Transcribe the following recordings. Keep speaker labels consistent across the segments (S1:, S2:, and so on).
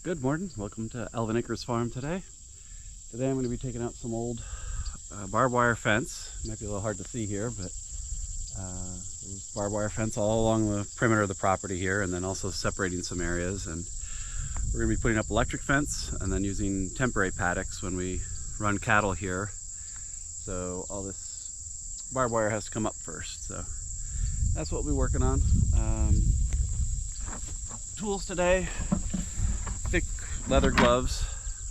S1: Good morning. Welcome to Elvin Acres Farm today. Today I'm going to be taking out some old barbed wire fence. It might be a little hard to see here, but there's barbed wire fence all along the perimeter of the property here, and then also separating some areas. And we're going to be putting up electric fence and then using temporary paddocks when we run cattle here. So all this barbed wire has to come up first. So that's what we'll be working on. Tools today: thick leather gloves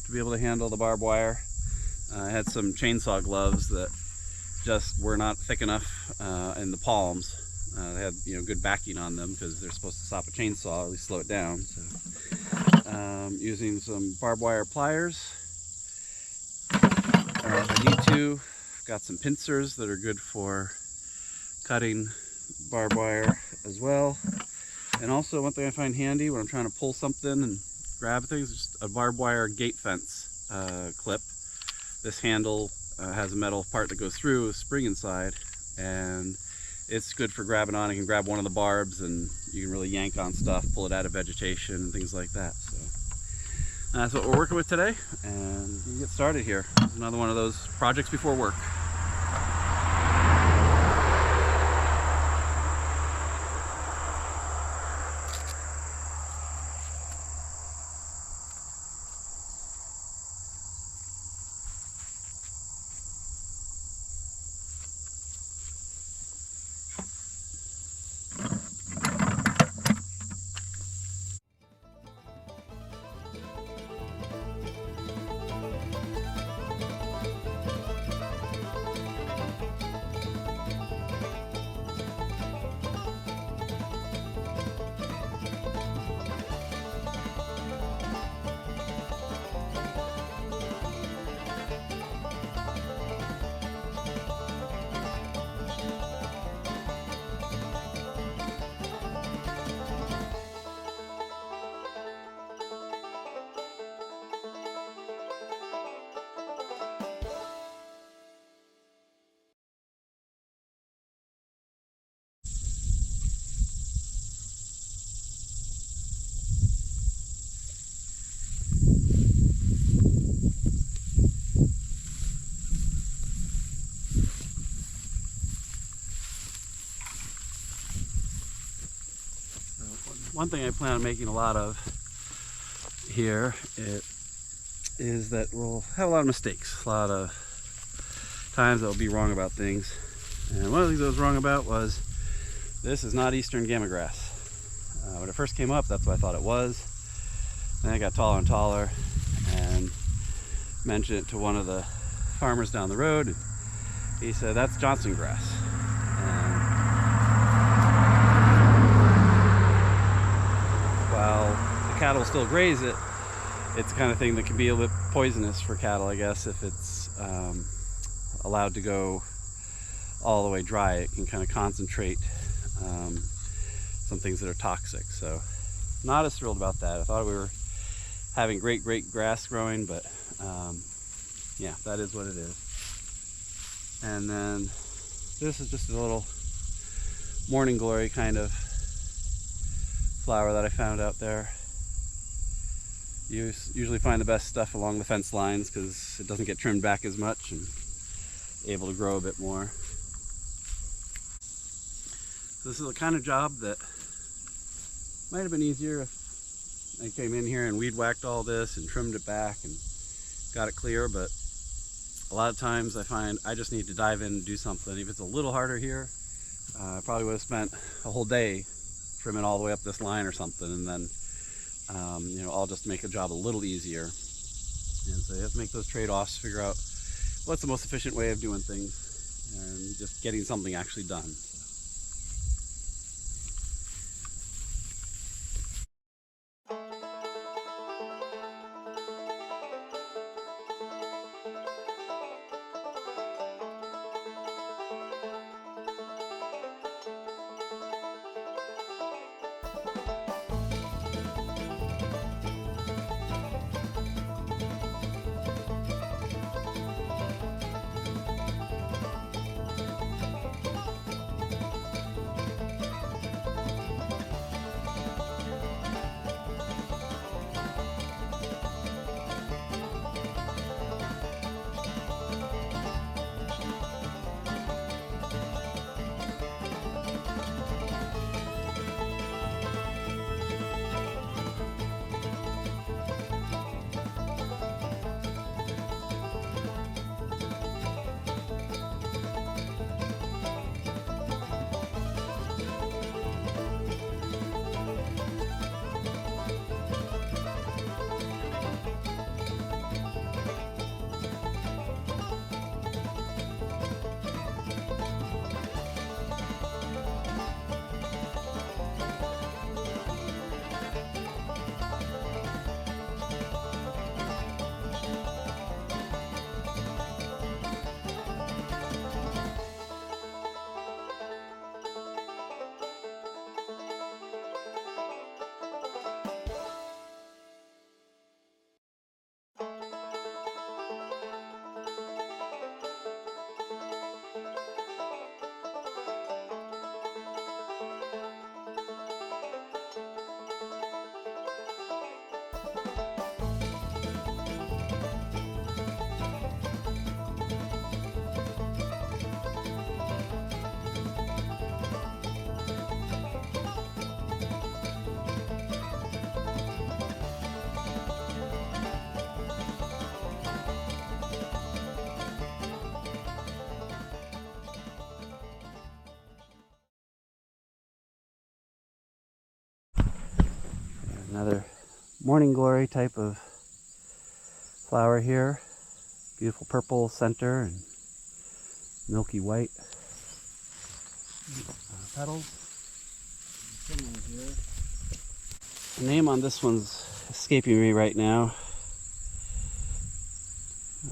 S1: to be able to handle the barbed wire. I had some chainsaw gloves that just were not thick enough in the palms. They had good backing on them because they're supposed to stop a chainsaw, at least slow it down. So using some barbed wire pliers. If I need to, I've got some pincers that are good for cutting barbed wire as well. And also, one thing I find handy when I'm trying to pull something and grab things is just a barbed wire gate fence clip. This handle has a metal part that goes through, a spring inside, and it's good for grabbing on. You can grab one of the barbs and you can really yank on stuff, pull it out of vegetation and things like that. So that's what we're working with today, and we can get started here. It's another one of those projects before work. One thing I plan on making a lot of here is that we'll have a lot of mistakes. A lot of times I'll be wrong about things. And one of the things I was wrong about was this is not eastern gamma grass. When it first came up, that's what I thought it was. Then it got taller and taller, and mentioned it to one of the farmers down the road. He said, "That's Johnson grass." While the cattle still graze it, it's the kind of thing that can be a little bit poisonous for cattle, I guess, if it's allowed to go all the way dry. It can kind of concentrate some things that are toxic. So not as thrilled about that. I thought we were having great grass growing, but yeah, that is what it is. And then this is just a little morning glory kind of flower that I found out there. You usually find the best stuff along the fence lines because it doesn't get trimmed back as much and able to grow a bit more. So this is the kind of job that might have been easier if I came in here and weed whacked all this and trimmed it back and got it clear, but a lot of times I find I just need to dive in and do something. If it's a little harder here, I probably would have spent a whole day trimming all the way up this line or something, and then I'll just make the job a little easier. And so you have to make those trade-offs, figure out what's the most efficient way of doing things and just getting something actually done. Another morning glory type of flower here. Beautiful purple center and milky white petals. Here. The name on this one's escaping me right now.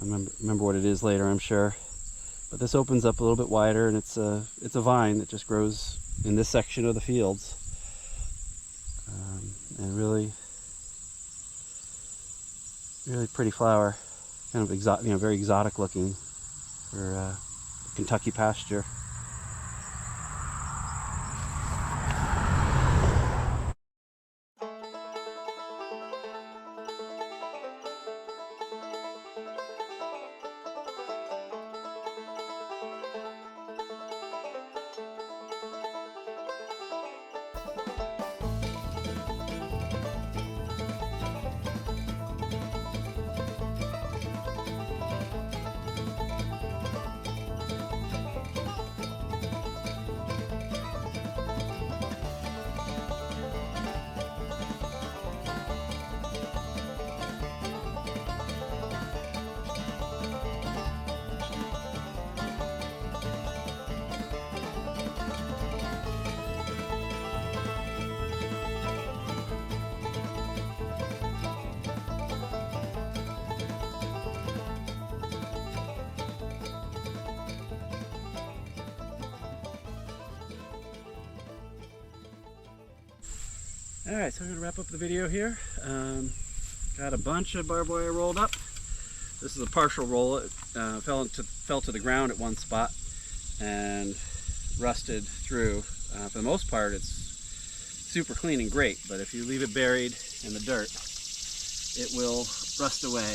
S1: I remember what it is later, I'm sure. But this opens up a little bit wider, and it's a vine that just grows in this section of the fields, and really pretty flower, kind of exotic, very exotic looking for Kentucky pasture. Alright, so I'm going to wrap up the video here. Got a bunch of barbed wire rolled up. This is a partial roll. It fell to the ground at one spot and rusted through. For the most part, it's super clean and great, but if you leave it buried in the dirt, it will rust away.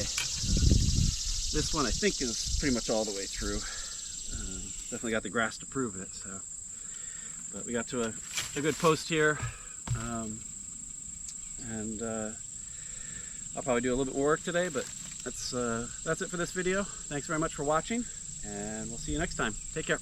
S1: This one I think is pretty much all the way through. Definitely got the grass to prove it. So, but we got to a good post here. I'll probably do a little bit more work today, but that's it for this video. Thanks very much for watching, and we'll see you next time. Take care.